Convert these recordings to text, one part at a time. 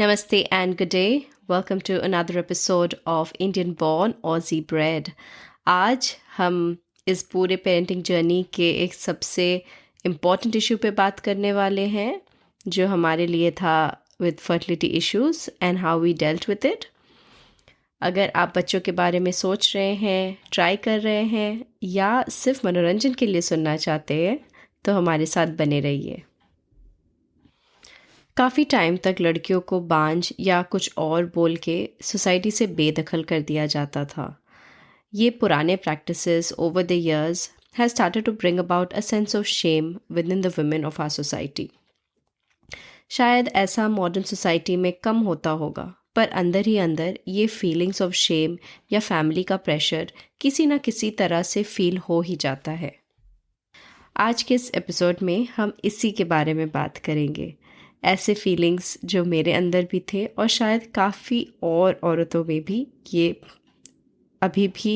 Namaste and good day. Welcome to another episode of Indian Born Aussie Bred. आज हम इस पूरे parenting journey के एक सबसे इम्पॉर्टेंट इशू पे बात करने वाले हैं जो हमारे लिए था with fertility issues and how we dealt with it. अगर आप बच्चों के बारे में सोच रहे हैं, ट्राई कर रहे हैं या सिर्फ मनोरंजन के लिए सुनना चाहते हैं तो हमारे साथ बने रहिए. काफ़ी टाइम तक लड़कियों को बांझ या कुछ और बोल के सोसाइटी से बेदखल कर दिया जाता था. ये पुराने practices over the years has started to bring about a sense of shame within the women of our society. शायद ऐसा मॉडर्न सोसाइटी में कम होता होगा, पर अंदर ही अंदर ये फीलिंग्स ऑफ शेम या फैमिली का प्रेशर किसी ना किसी तरह से फील हो ही जाता है. आज के इस एपिसोड में हम इसी के बारे में बात करेंगे. ऐसे फीलिंग्स जो मेरे अंदर भी थे और शायद काफ़ी और औरतों में भी ये अभी भी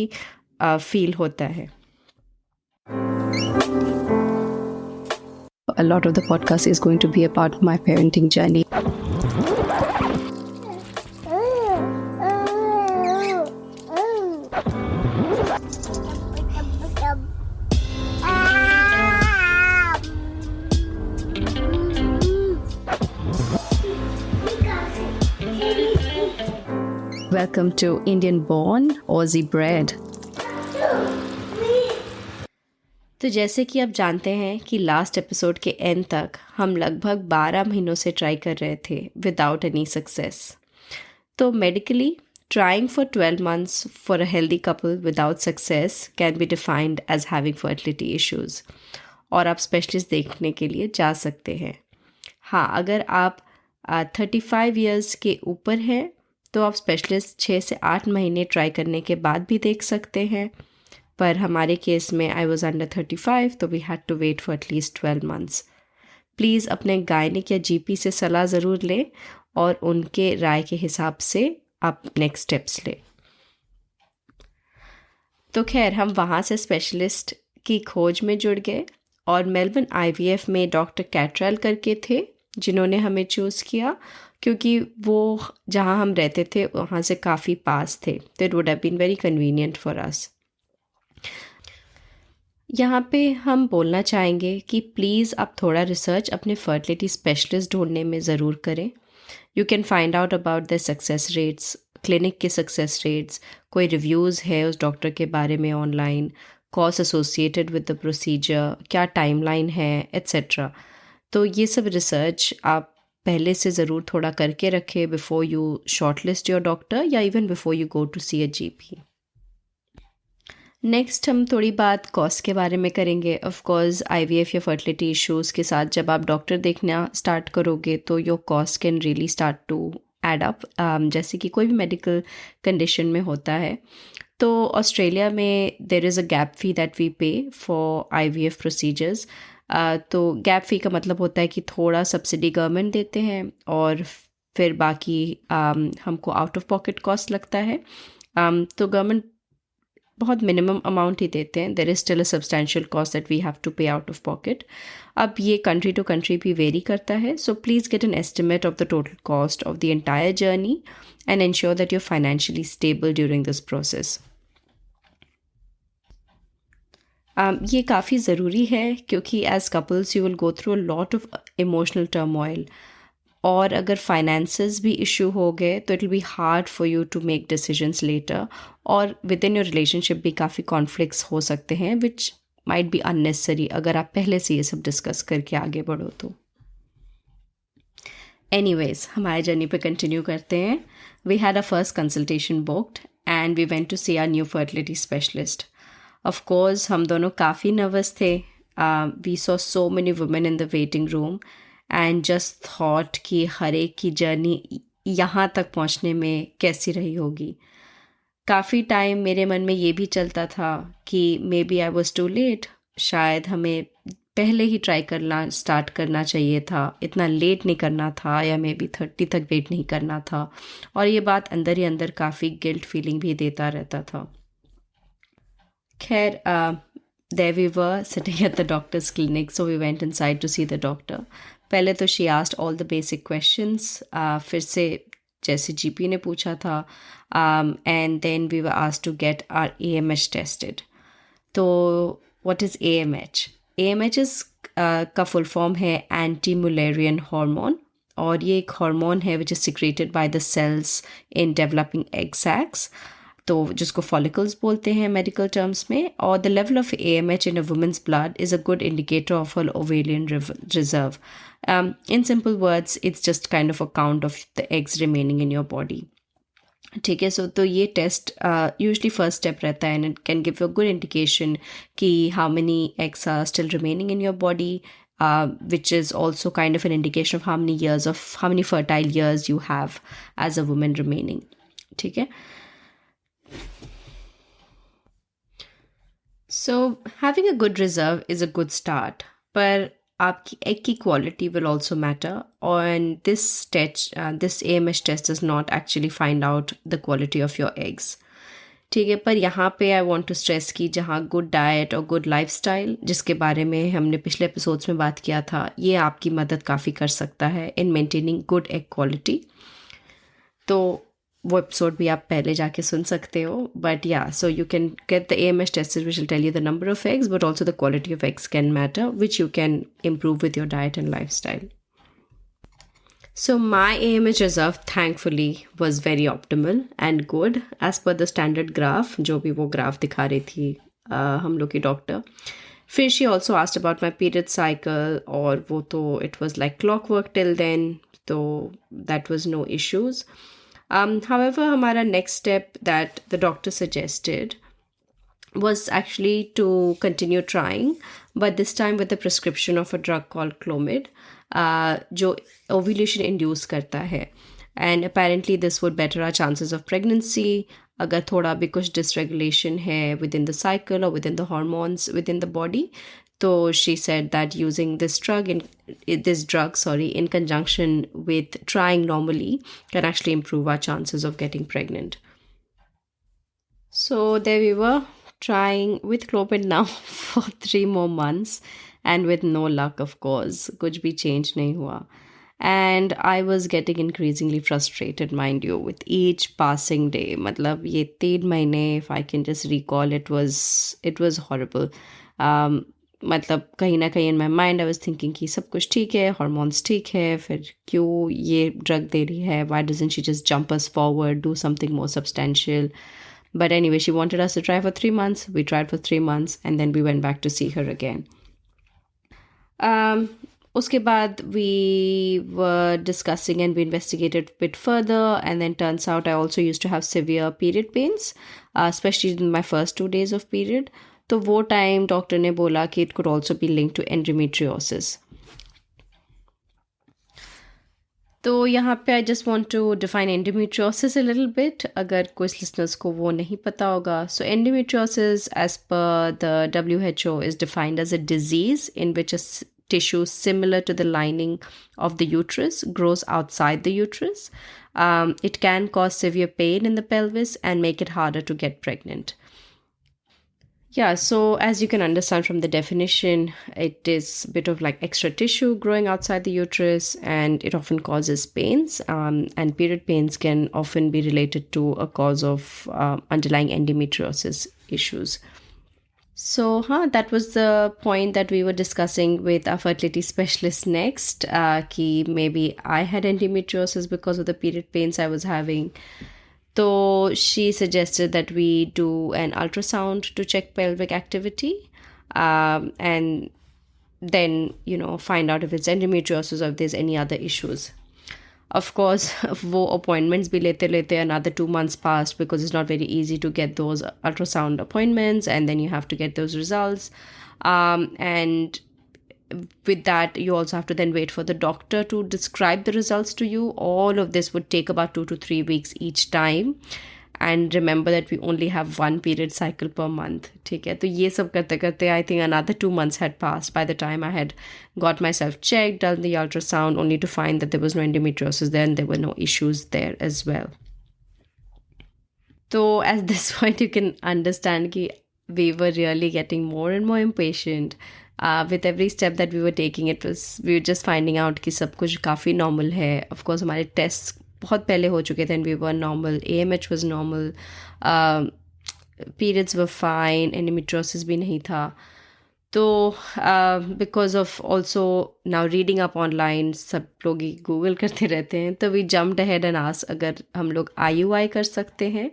फील होता है. A lot of the podcast is going to be about my parenting journey. Welcome to Indian Born Aussie Bred. तो जैसे कि आप जानते हैं कि लास्ट एपिसोड के एंड तक हम लगभग 12 महीनों से ट्राई कर रहे थे विदाउट एनी सक्सेस. तो medically trying for 12 months for a healthy couple without success can be defined as having fertility issues और आप स्पेशलिस्ट देखने के लिए जा सकते हैं. हाँ, अगर आप 35 years के ऊपर हैं तो आप स्पेशलिस्ट 6 से 8 महीने ट्राई करने के बाद भी देख सकते हैं. पर हमारे केस में आई वॉज अंडर 35 तो we had to wait for at least 12 months. Please अपने गायनिक या जीपी से सलाह ज़रूर लें और उनके राय के हिसाब से आप नेक्स्ट स्टेप्स लें. तो खैर हम वहाँ से स्पेशलिस्ट की खोज में जुड़ गए और मेलबर्न IVF में डॉक्टर कैट्रेल करके थे जिन्होंने हमें चूज़ किया क्योंकि वो जहाँ हम रहते थे वहाँ से काफ़ी पास थे. तो it would have been very convenient for us. यहाँ पे हम बोलना चाहेंगे कि प्लीज़ आप थोड़ा रिसर्च अपने फर्टिलिटी स्पेशलिस्ट ढूंढने में ज़रूर करें. You can find out about the success rates, clinic के सक्सेस रेट्स, कोई रिव्यूज़ है उस डॉक्टर के बारे में online, cost associated with the procedure, क्या टाइमलाइन है, एट्सेट्रा. तो ये सब रिसर्च आप पहले से ज़रूर थोड़ा करके रखें before you shortlist your doctor या even before you go to see a GP. Next हम थोड़ी बात कॉस्ट के बारे में करेंगे. ऑफ कोर्स IVF या फर्टिलिटी इश्यूज़ के साथ जब आप डॉक्टर देखना स्टार्ट करोगे तो your cost can really start to add up, जैसे कि कोई भी मेडिकल कंडीशन में होता है. तो ऑस्ट्रेलिया में there is a gap fee that we pay for IVF procedures. तो गैप फ़ी का मतलब होता है कि थोड़ा सब्सिडी गवर्नमेंट देते हैं और फिर बाकी हमको आउट ऑफ पॉकेट कॉस्ट लगता है. तो गवर्नमेंट बहुत मिनिमम अमाउंट ही देते हैं. There is still a substantial cost that we have to pay out of pocket. अब ये कंट्री टू कंट्री भी वेरी करता है. So please get an estimate of the total cost of the entire journey and ensure that you are financially stable during this process. ये काफ़ी ज़रूरी है क्योंकि as couples you will go through a lot of emotional turmoil और अगर finances भी issue हो गए तो it will be hard for you to make decisions later और विद इन योर रिलेशनशिप भी काफ़ी कॉन्फ्लिक्ट्स हो सकते हैं विच माइट बी अननेसेसरी अगर आप पहले से ये सब डिस्कस करके आगे बढ़ो तो. एनीवेज हमारे जर्नी पे कंटिन्यू करते हैं. We had a first consultation booked and we went to see our new fertility specialist. Of course हम दोनों काफ़ी नर्वस थे. We saw so many women in the waiting room and just thought कि हर एक की जर्नी यहाँ तक पहुँचने में कैसी रही होगी. काफ़ी टाइम मेरे मन में ये भी चलता था कि maybe I was too late, शायद हमें पहले ही ट्राई करना स्टार्ट करना चाहिए था, इतना लेट नहीं करना था या मे बी 30 तक वेट नहीं करना था. और ये बात अंदर ही अंदर काफ़ी गिल्ट फीलिंग भी देता रहता था. खैर there we were sitting at the doctor's clinic, so we went inside to see the doctor. पहले तो she asked all the basic questions, फिर से जैसे GP ने पूछा था, and then we were asked to get our AMH tested. तो what is AMH? AMH is का full form है anti-Mullerian hormone, और ये एक हार्मोन है which is secreted by the cells in developing egg sacs, तो जिसको follicles बोलते हैं medical terms में. और the level of AMH in a woman's blood is a good indicator of her ovarian reserve. In simple words, it's just kind of a count of the eggs remaining in your body. ठीक है, सो तो ये test usually first step रहता है, and it can give a good indication कि how many eggs are still remaining in your body, which is also kind of an indication of how many fertile years you have as a woman remaining. ठीक है, so having a good reserve is a good start, पर आपकी egg की quality will also matter, and this AMH test does not actually find out the quality of your eggs. ठीक है, पर यहाँ पे I want to stress कि जहाँ good diet और good lifestyle, जिसके बारे में हमने पिछले episodes में बात किया था, ये आपकी मदद काफ़ी कर सकता है in maintaining good egg quality. तो वो एपिसोड भी आप पहले जाके सुन सकते हो, बट या so you can get the AMH test which will tell you the number of eggs, but also the quality of eggs can matter, which you can improve with your diet and lifestyle. So my AMH reserve thankfully was very optimal and good as per the standard graph, जो भी वो graph दिखा रही थी हम लोग की doctor. फिर she also asked about my period cycle, और वो तो it was like clockwork till then, तो that was no issues. However, हमारा next step that the doctor suggested was actually to continue trying, but this time with the prescription of a drug called Clomid, जो ovulation induce करता है, and apparently this would better our chances of pregnancy अगर थोड़ा भी कुछ dysregulation है within the cycle or within the hormones within the body. So she said that using this drug in conjunction with trying normally can actually improve our chances of getting pregnant. So there we were, trying with Clomid now for 3 more months, and with no luck, of course. कुछ भी change नहीं हुआ. And I was getting increasingly frustrated, mind you, with each passing day. मतलब ये 3 महीने, if I can just recall, it was horrible. मतलब कहीं ना कहीं in my mind I was thinking कि सब कुछ ठीक है, हार्मोन्स ठीक है, फिर क्यों ये ड्रग दे रही है, why doesn't she just jump us forward, do something more substantial. But anyway, she wanted us to try for 3 months. We tried for 3 months and then we went back to see her again. उसके बाद we were discussing and we investigated bit further, and then turns out I also used to have severe period pains, specially in my first 2 days of period. तो वो time doctor ने बोला कि it could also be link to endometriosis. तो यहाँ पे I just want to define endometriosis a little bit, अगर कुछ लिसनर्स को वो नहीं पता होगा. So endometriosis as per the WHO is defined as a disease in which a tissue similar to the lining of the uterus grows outside the uterus. It can cause severe pain in the pelvis and make it harder to get pregnant. Yeah, so as you can understand from the definition, it is a bit of like extra tissue growing outside the uterus, and it often causes pains, and period pains can often be related to a cause of underlying endometriosis issues. So that was the point that we were discussing with our fertility specialist next, कि maybe I had endometriosis because of the period pains I was having. So she suggested that we do an ultrasound to check pelvic activity, and then, find out if it's endometriosis or if there's any other issues. Of course, वो appointments भी लेते another 2 months passed because it's not very easy to get those ultrasound appointments, and then you have to get those results. And with that, you also have to then wait for the doctor to describe the results to you. All of this would take about 2 to 3 weeks each time. And remember that we only have 1 period cycle per month. ठीक है, तो ये सब करते करते I think another 2 months had passed by the time I had got myself checked, done the ultrasound, only to find that there was no endometriosis there and there were no issues there as well. So at this point, you can understand that we were really getting more and more impatient. With every step that we were taking it was we were just finding out कि सब कुछ काफ़ी normal है. Of course हमारे test बहुत पहले हो चुके थे and we were normal. AMH was normal, periods were fine, endometriosis भी नहीं था. तो because of also now reading up online, सब लोग ही गूगल करते रहते हैं, तो we jumped ahead and asked अगर हम लोग IUI कर सकते हैं,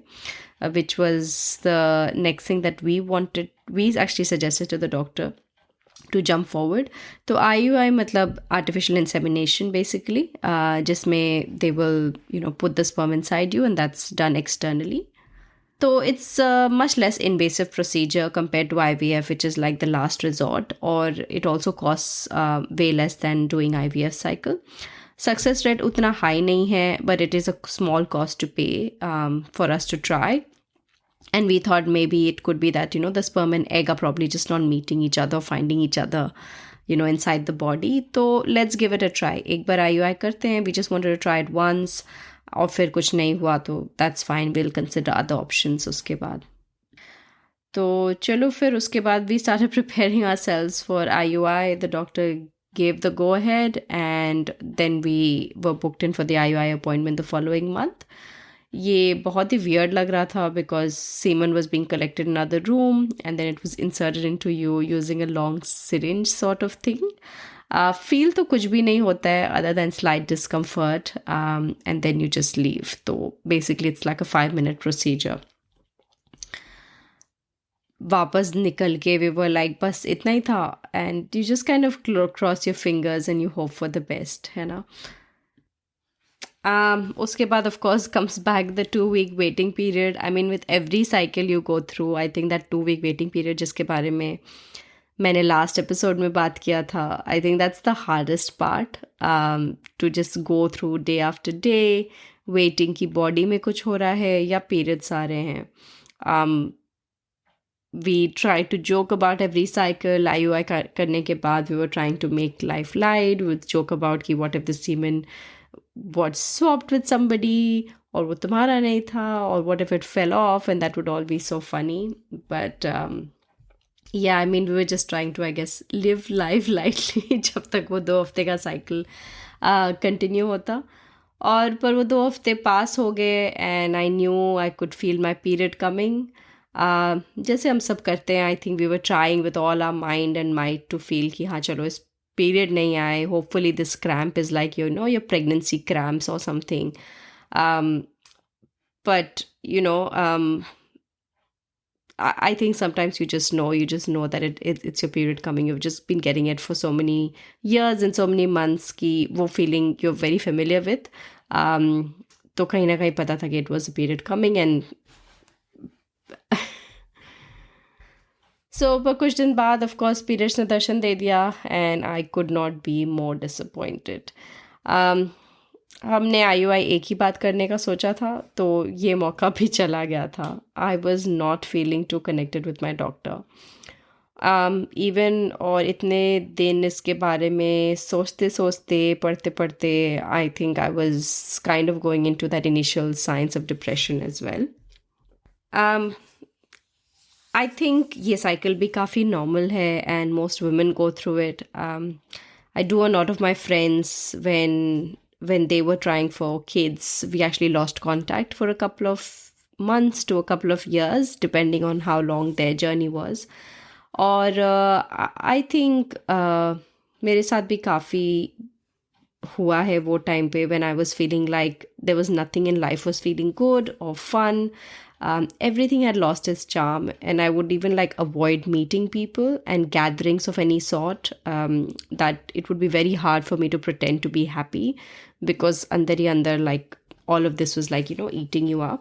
which was the next thing that we wanted. We actually suggested to the doctor to jump forward. तो IUI मतलब artificial insemination basically, जिसमें they will put the sperm inside you and that's done externally. So it's a much less invasive procedure compared to IVF, which is like the last resort, or it also costs way less than doing IVF cycle. Success rate उतना high नहीं है, but it is a small cost to pay for us to try. And we thought maybe it could be that, the sperm and egg are probably just not meeting each other, finding each other, inside the body. So let's give it a try. एक बार IUI करते हैं. We just wanted to try it once. और फिर कुछ नहीं हुआ तो that's fine. We'll consider other options उसके बाद. तो चलो फिर उसके बाद we started preparing ourselves for IUI. The doctor gave the go ahead and then we were booked in for the IUI appointment the following month. ये बहुत ही weird लग रहा था because semen was being collected in another room and then it was inserted into you using a long syringe sort of thing. Feel तो कुछ भी नहीं होता है other than slight discomfort, and then you just leave. तो basically it's like a 5-minute procedure. वापस निकल के we were like बस इतना ही था and you just kind of cross your fingers and you hope for the best, है ना. उसके बाद of course comes back the 2-week waiting period. I mean with every cycle you go through, I think that 2-week waiting period जिसके बारे में मैंने last episode में बात किया था, I think that's the hardest part, to just go through day after day waiting कि body में कुछ हो रहा है या पीरियड्स आ रहे हैं. We tried to joke about every cycle. IUI करने के बाद we were trying to make life light. We would joke about कि what if the semen was swapped with somebody और वो तुम्हारा नहीं था, or what if it fell off, and that would all be so funny. But yeah, I mean we were just trying to, I guess, live life lightly जब तक वो 2 हफ्ते का cycle continue होता. और पर वो 2 हफ्ते पास हो गए and I knew I could feel my period coming. जैसे हम सब करते हैं, I think we were trying with all our mind and might to feel कि हाँ चलो इस period नहीं आए. Hopefully this cramp is like your pregnancy cramps or something. But I think sometimes you just know that it's your period coming. You've just been getting it for so many years and so many months कि वो feeling you're very familiar with. तो कहीं ना कहीं पता था कि it was a period coming and so पर कुछ दिन बाद of course periods ने दर्शन दे दिया and I could not be more disappointed. हमने IUI एक ही बात करने का सोचा था तो ये मौका भी चला गया था. I was not feeling too connected with my doctor. Even और इतने दिन इसके बारे में सोचते सोचते पढ़ते पढ़ते I think I was kind of going into that initial signs of depression as well. I think ये cycle भी काफ़ी normal है and most women go through it. I do a lot of my friends when they were trying for kids, we actually lost contact for a couple of months to a couple of years depending on how long their journey was. और I think मेरे साथ भी काफ़ी हुआ है वो time पे when I was feeling like there was nothing in life was feeling good or fun. Everything had lost its charm and I would even like avoid meeting people and gatherings of any sort, that it would be very hard for me to pretend to be happy because अंदर ही अंदर like all of this was like eating you up.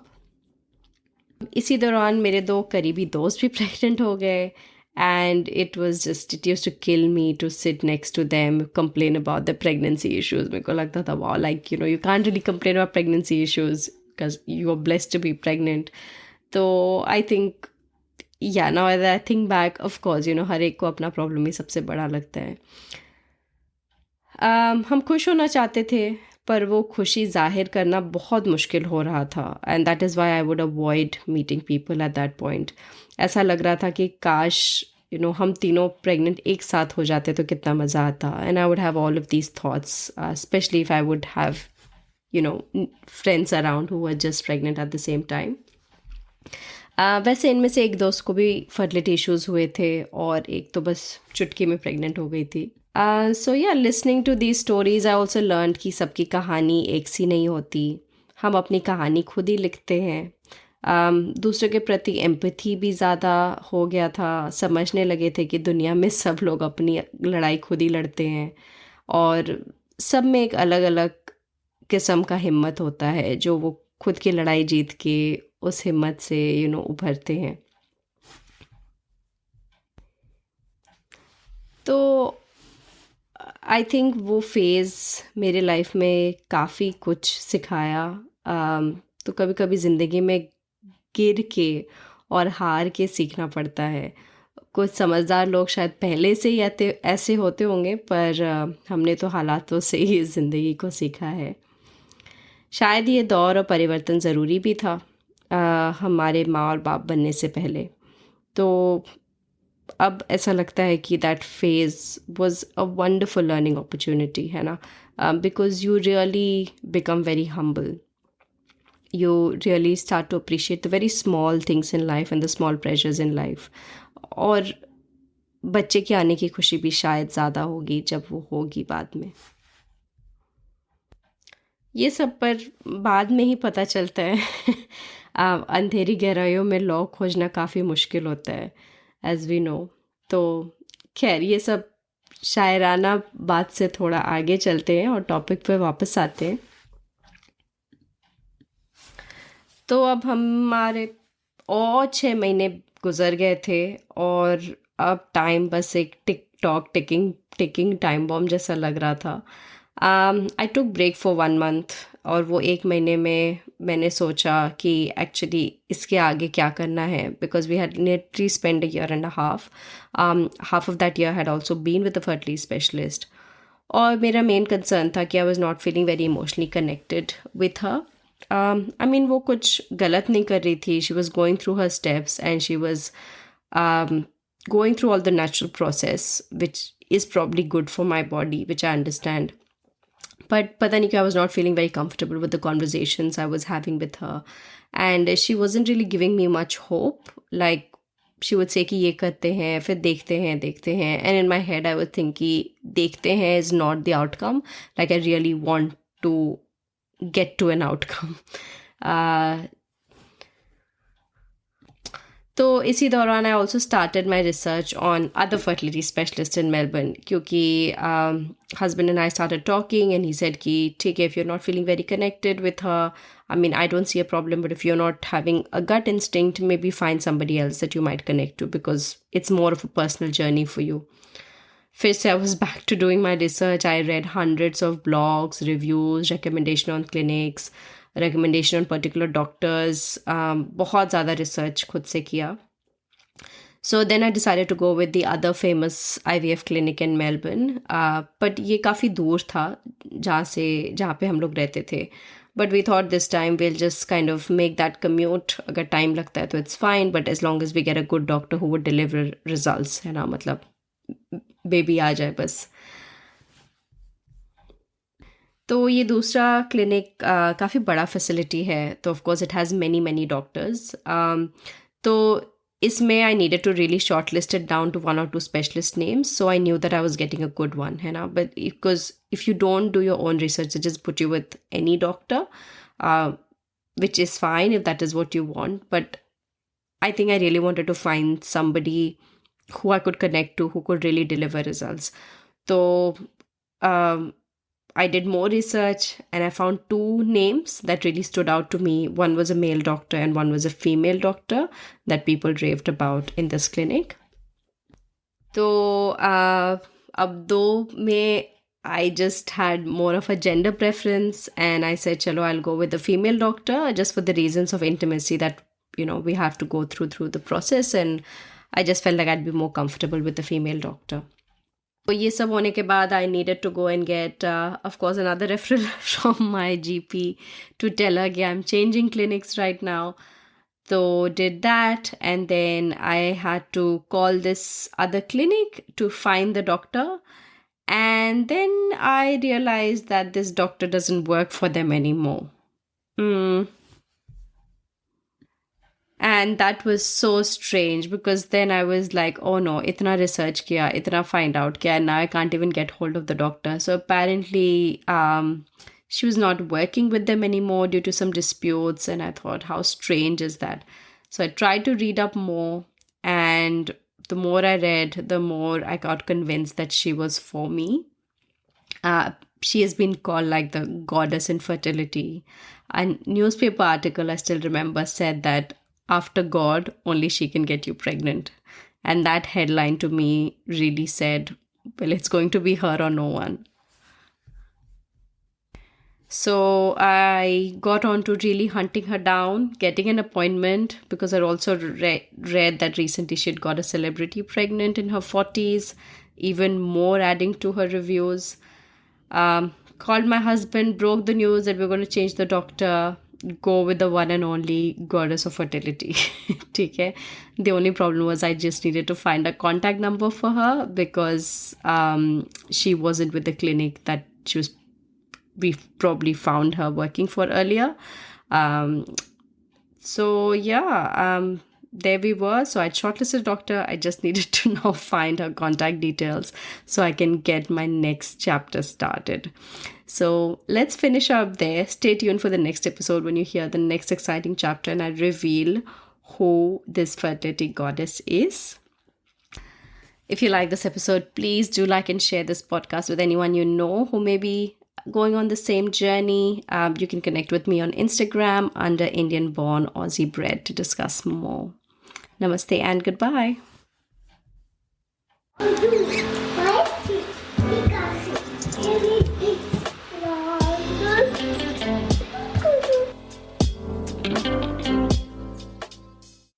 इसी दौरान मेरे 2 करीबी दोस्त भी pregnant हो गए and it used to kill me to sit next to them, complain about the pregnancy issues. मेरे को लगता था wow, like you can't really complain about pregnancy issues because you are blessed to be pregnant. So I think now that I think back, of course हर एक को अपना problem ही सबसे बड़ा लगता है. हम खुश होना चाहते थे पर वो खुशी जाहिर करना बहुत मुश्किल हो रहा था and that is why I would avoid meeting people at that point. ऐसा लग रहा था कि काश हम तीनों प्रेग्नेंट एक साथ हो जाते तो कितना मज़ा आता. And I would have all of these thoughts, specially if I would have friends around who were just pregnant at the same time. वैसे इनमें से एक दोस्त को भी फर्टिलिटी इश्यूज हुए थे और एक तो बस चुटकी में प्रेग्नेंट हो गई थी. सो या listening to the stories I also learn कि सबकी कहानी एक सी नहीं होती. हम अपनी कहानी खुद ही लिखते हैं. दूसरे के प्रति एम्पैथी भी ज़्यादा हो गया था. समझने लगे थे कि दुनिया में सब लोग अपनी लड़ाई खुद ही लड़ते हैं और सब में एक अलग अलग किस्म का हिम्मत होता है जो वो खुद की लड़ाई जीत के उस हिम्मत से उभरते हैं. तो आई थिंक वो फेज़ मेरे लाइफ में काफ़ी कुछ सिखाया. तो कभी कभी ज़िंदगी में गिर के और हार के सीखना पड़ता है. कुछ समझदार लोग शायद पहले से ही ऐसे होते होंगे, पर हमने तो हालातों से ही ज़िंदगी को सीखा है. शायद ये दौर और परिवर्तन ज़रूरी भी था हमारे माँ और बाप बनने से पहले. तो अब ऐसा लगता है कि that phase was a wonderful learning opportunity, है ना. Because you really become very humble. You really start to appreciate the very small things in life and the small pleasures in life. और बच्चे के आने की खुशी भी शायद ज़्यादा होगी जब वो होगी बाद में. ये सब पर बाद में ही पता चलता है. अंधेरी गहराइयों में लौ खोजना काफ़ी मुश्किल होता है, एज वी नो. तो खैर, ये सब शायराना बात से थोड़ा आगे चलते हैं और टॉपिक पे वापस आते हैं. तो अब हमारे और 6 महीने गुजर गए थे और अब टाइम बस एक टिकिंग टाइम बॉम्ब जैसा लग रहा था. आई टुक ब्रेक फॉर 1 मंथ और वो 1 महीने में मैंने सोचा कि एक्चुअली इसके आगे क्या करना है, because we had nearly spent a year and a half. Half of that year had also been with a fertility specialist. और मेरा मेन कंसर्न था कि I was not feeling very emotionally connected with her. I mean, वो कुछ गलत नहीं कर रही थी. She was going through her steps and she was going through all the natural process, which is probably good for my body, which I understand. But पता नहीं क्यों I was not feeling very comfortable with the conversations I was having with her. And she wasn't really giving me much hope. Like, she would say कि ये करते हैं, फिर देखते हैं. And in my head, I would think कि देखते हैं is not the outcome. Like, I really want to get to an outcome. तो इसी दौरान I also started my research on other fertility specialists in Melbourne, क्योंकि husband and I started talking and he said कि ठीक है, if you're not feeling very connected with her, I mean, I don't see a problem, but if you're not having a gut instinct, maybe find somebody else that you might connect to, because it's more of a personal journey for you. फिर से I was back to doing my research. I read hundreds of blogs, reviews, recommendation on clinics, recommendation on particular doctors. बहुत ज़्यादा research खुद से किया. So then I decided to go with the other famous IVF clinic in Melbourne. But ये काफ़ी दूर था जहाँ पे हम लोग रहते थे. But we thought this time we'll just kind of make that commute. अगर time लगता है तो it's fine, but as long as we get a good doctor who would deliver results, है ना, मतलब बेबी आ जाए बस. तो ये दूसरा क्लिनिक काफ़ी बड़ा फैसिलिटी है, तो of course it has many doctors. तो इसमें I needed to really short list it down to 1 or 2 specialist names, so I knew that I was getting a good one, है ना. But because if you don't do your own research, just put you with any doctor, which is fine if that is what you want. But I think I really wanted to find somebody who I could connect to, who could really deliver results. So I did more research and I found 2 names that really stood out to me. One was a male doctor and one was a female doctor that people raved about in this clinic. So अब 2 में I just had more of a gender preference and I said, chalo, I'll go with the female doctor just for the reasons of intimacy that, we have to go through the process, and I just felt like I'd be more comfortable with the female doctor. तो ये सब होने के बाद I needed to go and get, of course, another referral from my GP to tell her, yeah, I'm changing clinics right now. So did that, and then I had to call this other clinic to find the doctor. And then I realized that this doctor doesn't work for them anymore. Mm. And that was so strange, because then I was like, oh no, itna research kiya, itna find out kiya, and now I can't even get hold of the doctor. So apparently, she was not working with them anymore due to some disputes. And I thought, how strange is that? So I tried to read up more, and the more I read, the more I got convinced that she was for me. She has been called like the goddess in fertility. A newspaper article I still remember said that after God, only she can get you pregnant. And that headline to me really said, well, it's going to be her or no one. So I got on to really hunting her down, getting an appointment, because I also read that recently she'd got a celebrity pregnant in her 40s, even more adding to her reviews. Called my husband, broke the news that we're going to change the doctor, go with the one and only goddess of fertility. Okay. The only problem was I just needed to find a contact number for her, because she wasn't with the clinic that we probably found her working for earlier. There we were. So I shortlisted doctor. I just needed to now find her contact details so I can get my next chapter started. So let's finish up there. Stay tuned for the next episode when you hear the next exciting chapter and I reveal who this fertility goddess is. If you like this episode, please do like and share this podcast with anyone you know who may be going on the same journey. You can connect with me on Instagram under Indian Born Aussie Bred to discuss more. Namaste and goodbye.